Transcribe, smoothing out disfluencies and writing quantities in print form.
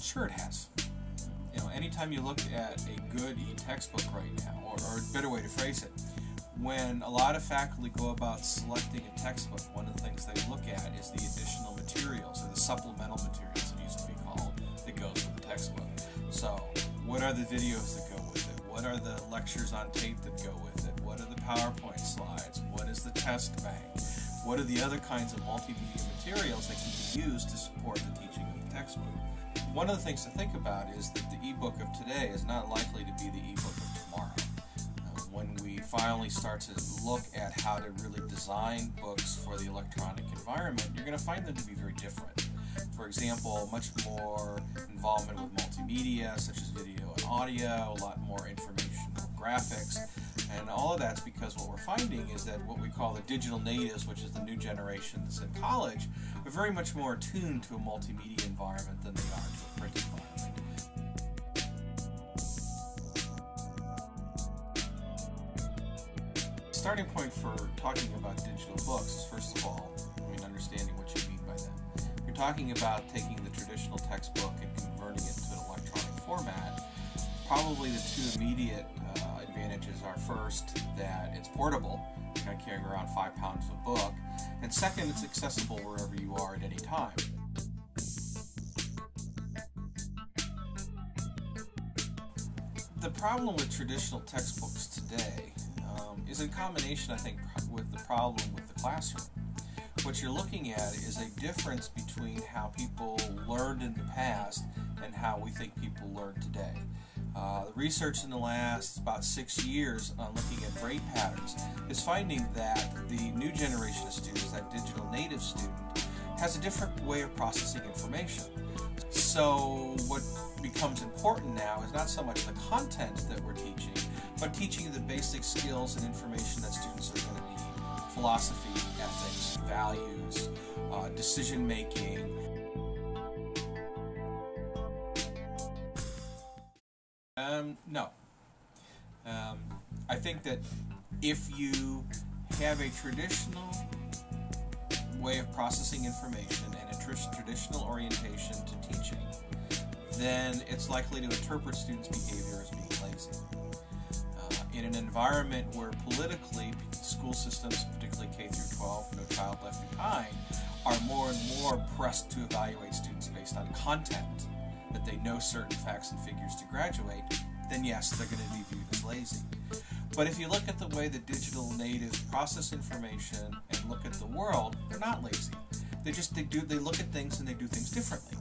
Sure it has. Anytime you look at a good e-textbook right now, or a better way to phrase it, when a lot of faculty go about selecting a textbook, one of the things they look at is the additional materials, or the supplemental materials it used to be called, that goes with the textbook. So, what are the videos that go with it? What are the lectures on tape that go with it? What are the PowerPoint slides? What is the test bank? What are the other kinds of multimedia materials that can be used to support the teaching of the textbook? One of the things to think about is that the e-book of today is not likely to be the e-book of tomorrow. When we finally start to look at how to really design books for the electronic environment, you're going to find them to be very different. For example, much more involvement with multimedia, such as video and audio, a lot more informational graphics, and all of that's because what we're finding is that what we call the digital natives, which is the new generation that's in college, are very much more attuned to a multimedia environment than they are to a print environment. The starting point for talking about digital books is, first of all, understanding what you mean by that. You're talking about taking the traditional textbook and converting it to an electronic format. Probably the two immediate advantages are, first, that it's portable. You're not carrying around 5 pounds of book. And second, it's accessible wherever you are at any time. The problem with traditional textbooks today is in combination, I think, with the problem with the classroom. What you're looking at is a difference between how people learned in the past and how we think people learn today. The research in the last about 6 years on looking at brain patterns is finding that the new generation of students, that digital native student, has a different way of processing information. So what becomes important now is not so much the content that we're teaching, but teaching the basic skills and information that students are going to need: philosophy, ethics, values, decision making. No. I think that if you have a traditional way of processing information and a traditional orientation to teaching, then it's likely to interpret students' behavior as being lazy. In an environment where politically school systems, particularly K through 12, No Child Left Behind, are more and more pressed to evaluate students based on content, that they know certain facts and figures to graduate, then yes, they're going to be viewed as lazy. But if you look at the way the digital natives process information and look at the world, they're not lazy. They look at things and they do things differently.